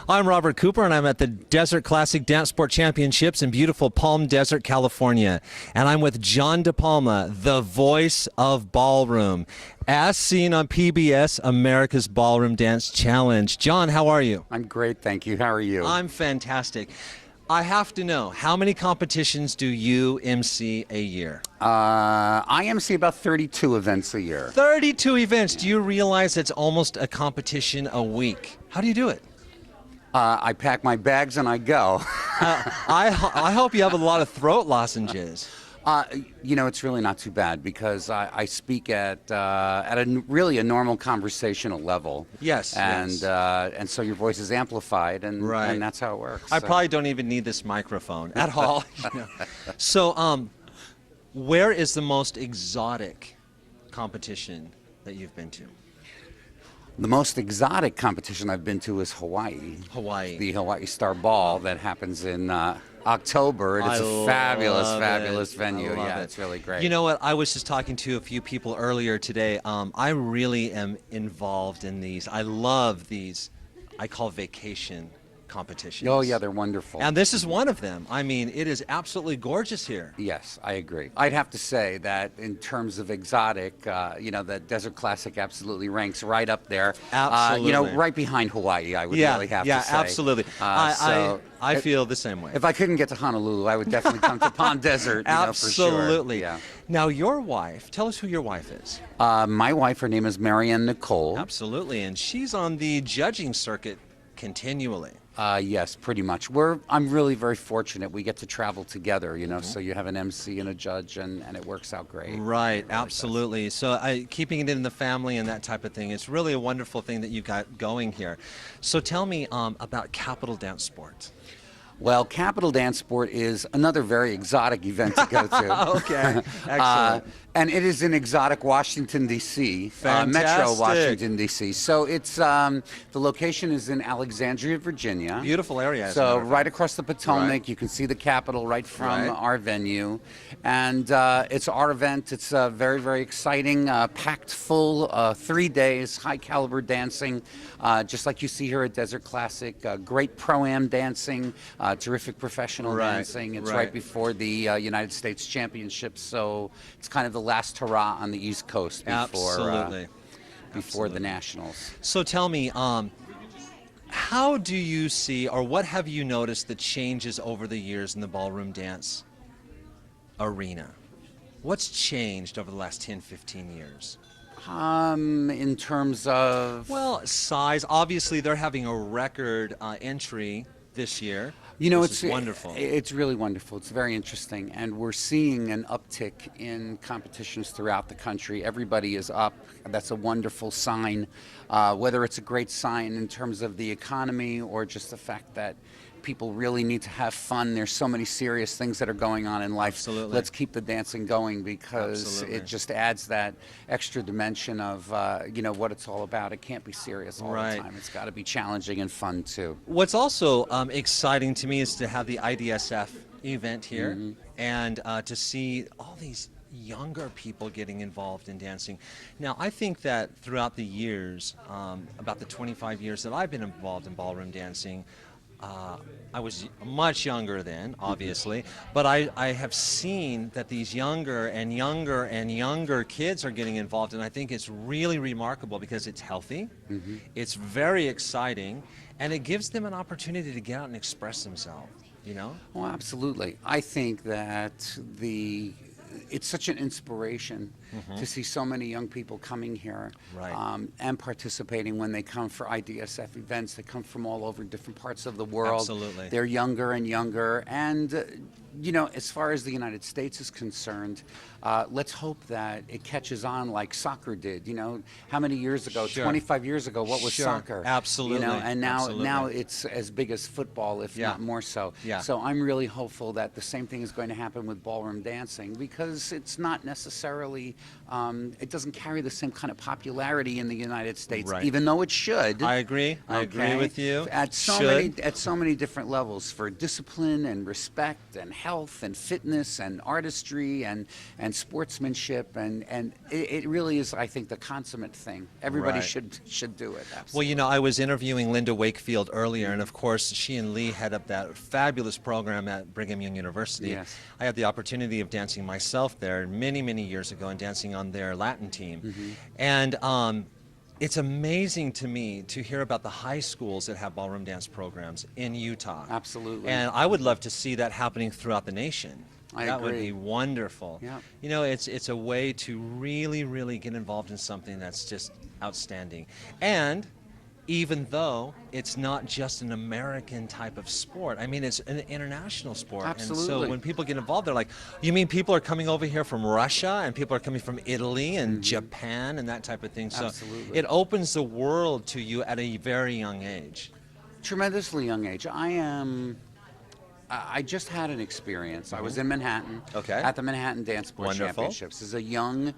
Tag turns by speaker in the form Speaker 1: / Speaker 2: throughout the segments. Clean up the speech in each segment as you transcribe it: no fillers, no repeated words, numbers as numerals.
Speaker 1: I'm Robert Cooper, and I'm at the Desert Classic DanceSport Championships in beautiful Palm Desert, California. And I'm with John DePalma, the voice of Ballroom, as seen on PBS, America's Ballroom Dance Challenge. John, how are you?
Speaker 2: I'm great, thank you. How are you?
Speaker 1: I'm fantastic. I have to know, how many competitions do you MC a year?
Speaker 2: I MC about 32 events a year.
Speaker 1: 32 events. Do you realize it's almost a competition a week? How do you do it?
Speaker 2: I pack my bags and I go.
Speaker 1: I hope you have a lot of throat lozenges.
Speaker 2: You know, it's really not too bad because I speak at really a normal conversational level.
Speaker 1: Yes.
Speaker 2: And so your voice is amplified, and that's how it works.
Speaker 1: I probably don't even need this microphone at all. You know. So, where is the most exotic competition that you've been to?
Speaker 2: The most exotic competition I've been to is Hawaii.
Speaker 1: Hawaii.
Speaker 2: The Hawaii Star Ball that happens in October. It's a fabulous venue. Yeah, it's really great.
Speaker 1: You know what? I was just talking to a few people earlier today. I really am involved in these. I love these. I call vacation competitions.
Speaker 2: Oh yeah, they're wonderful.
Speaker 1: And this is one of them. I mean, it is absolutely gorgeous here.
Speaker 2: Yes, I agree. I'd have to say that in terms of exotic, you know, the Desert Classic absolutely ranks right up there.
Speaker 1: Absolutely.
Speaker 2: You know, right behind Hawaii, I would really have to say.
Speaker 1: Yeah, absolutely. I feel the same way.
Speaker 2: If I couldn't get to Honolulu, I would definitely come to Palm Desert, you know, for sure.
Speaker 1: Absolutely.
Speaker 2: Yeah.
Speaker 1: Now, your wife, tell us who your wife is.
Speaker 2: My wife, her name is Marianne Nicole.
Speaker 1: Absolutely, and she's on the judging circuit continually.
Speaker 2: Yes, pretty much. I'm really very fortunate. We get to travel together, you know, so you have an MC and a judge, and it works out great.
Speaker 1: Right, absolutely. So keeping it in the family and that type of thing, it's really a wonderful thing that you've got going here. So tell me about Capital DanceSport.
Speaker 2: Well, Capital DanceSport is another very exotic event to go to.
Speaker 1: Okay, excellent.
Speaker 2: And it is in exotic Washington, D.C., Metro Washington, D.C. So it's the location is in Alexandria, Virginia.
Speaker 1: Beautiful area.
Speaker 2: So right across the Potomac, you can see the Capitol right from our venue. And it's our event. It's very, very exciting, packed full, 3 days, high caliber dancing, just like you see here at Desert Classic. Great pro-am dancing, terrific professional dancing. It's right before the United States Championships, so it's kind of the last hurrah on the East Coast before the Nationals.
Speaker 1: So tell me, how do you see, or what have you noticed that changes over the years in the ballroom dance arena? What's changed over the last 10, 15 years?
Speaker 2: In terms of...
Speaker 1: Well, size. Obviously, they're having a record entry this year.
Speaker 2: You know,
Speaker 1: it's wonderful.
Speaker 2: It's really wonderful. It's very interesting, and we're seeing an uptick in competitions throughout the country. Everybody is up. That's a wonderful sign. Whether it's a great sign in terms of the economy or just the fact that people really need to have fun. There's so many serious things that are going on in life.
Speaker 1: Absolutely.
Speaker 2: Let's keep the dancing going because it just adds that extra dimension of you know, what it's all about. It can't be serious all the time. It's got to be challenging and fun too.
Speaker 1: What's also exciting to me is to have the IDSF event here and to see all these younger people getting involved in dancing. Now, I think that throughout the years, about the 25 years that I've been involved in ballroom dancing, I was much younger then, obviously, but I have seen that these younger and younger kids are getting involved, and I think it's really remarkable because it's healthy, it's very exciting, and it gives them an opportunity to get out and express themselves, you know?
Speaker 2: Oh, absolutely. I think that it's such an inspiration to see so many young people coming here and participating when they come for IDSF events. They come from all over different parts of the world.
Speaker 1: Absolutely.
Speaker 2: They're younger and younger. And, you know, as far as the United States is concerned, let's hope that it catches on like soccer did. You know, how many years ago, 25 years ago, what was soccer?
Speaker 1: Absolutely.
Speaker 2: You know, and now it's as big as football, if not more so. So I'm really hopeful that the same thing is going to happen with ballroom dancing because it's not necessarily, it doesn't carry the same kind of popularity in the United States, even though it should.
Speaker 1: I agree. I agree with you.
Speaker 2: At so many different levels for discipline and respect and health and fitness and artistry and sportsmanship, and it really is, I think, the consummate thing. Everybody should do it. Absolutely.
Speaker 1: Well, I was interviewing Linda Wakefield earlier, and of course, she and Lee head up that fabulous program at Brigham Young University.
Speaker 2: Yes.
Speaker 1: I had the opportunity of dancing myself there many, many years ago and dancing on their Latin team. And it's amazing to me to hear about the high schools that have ballroom dance programs in Utah.
Speaker 2: Absolutely.
Speaker 1: And I would love to see that happening throughout the nation. That
Speaker 2: agree.
Speaker 1: would be wonderful.
Speaker 2: Yeah.
Speaker 1: It's a way to really, really get involved in something that's just outstanding. And even though it's not just an American type of sport, I mean, it's an international sport.
Speaker 2: Absolutely.
Speaker 1: And so when people get involved, they're like, you mean people are coming over here from Russia, and people are coming from Italy and Japan and that type of thing? So
Speaker 2: Absolutely.
Speaker 1: it opens the world to you at a very young age.
Speaker 2: Tremendously young age. I just had an experience. I was in Manhattan at the Manhattan DanceSport Championships as a young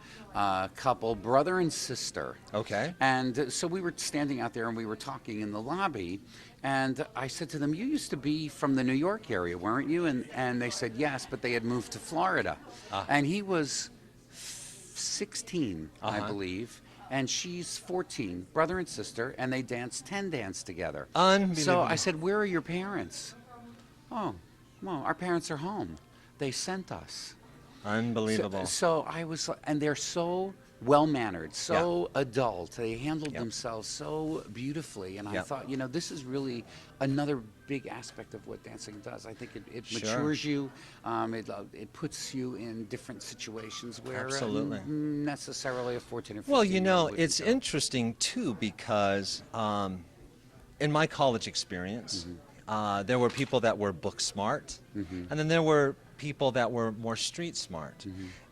Speaker 2: couple, brother and sister.
Speaker 1: Okay.
Speaker 2: And so we were standing out there and we were talking in the lobby, and I said to them, you used to be from the New York area, weren't you? And they said yes, but they had moved to Florida. And he was 16, I believe. And she's 14, brother and sister, and they danced 10 dance together.
Speaker 1: Unbelievable.
Speaker 2: So I said, where are your parents? Oh, well, our parents are home. They sent us.
Speaker 1: Unbelievable.
Speaker 2: So I was, and they're so well-mannered, so adult. They handled themselves so beautifully. And I thought, this is really another big aspect of what dancing does. I think it matures you. It puts you in different situations where necessarily a 14 or 15
Speaker 1: Well, it's interesting, too, because in my college experience, there were people that were book smart, and then there were people that were more street smart.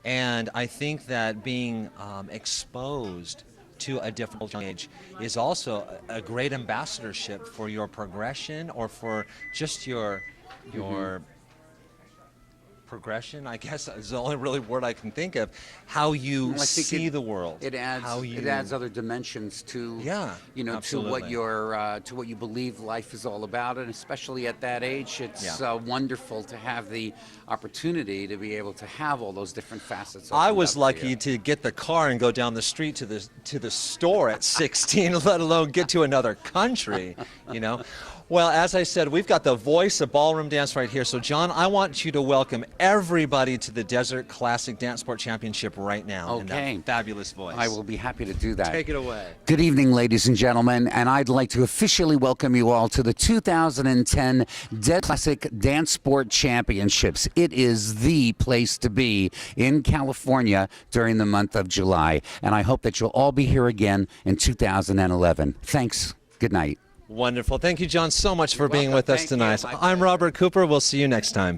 Speaker 1: And I think that being exposed to a different young age is also a great ambassadorship for your progression, or for just your progression, I guess is the only really word I can think of, how you see the world.
Speaker 2: It adds other dimensions to to what what you believe life is all about, and especially at that age, it's wonderful to have the opportunity to be able to have all those different facets.
Speaker 1: I was lucky to get the car and go down the street to the store at 16, let alone get to another country, Well, as I said, we've got the voice of ballroom dance right here. So, John, I want you to welcome everybody to the Desert Classic Dance Sport Championship right now.
Speaker 2: Okay.
Speaker 1: In that fabulous voice.
Speaker 2: I will be happy to do that.
Speaker 1: Take it away.
Speaker 2: Good evening, ladies and gentlemen, and I'd like to officially welcome you all to the 2010 Desert Classic Dance Sport Championships. It is the place to be in California during the month of July, and I hope that you'll all be here again in 2011. Thanks. Good night.
Speaker 1: Wonderful. Thank you, John, so much for being with us tonight. I'm Robert Cooper. We'll see you next time.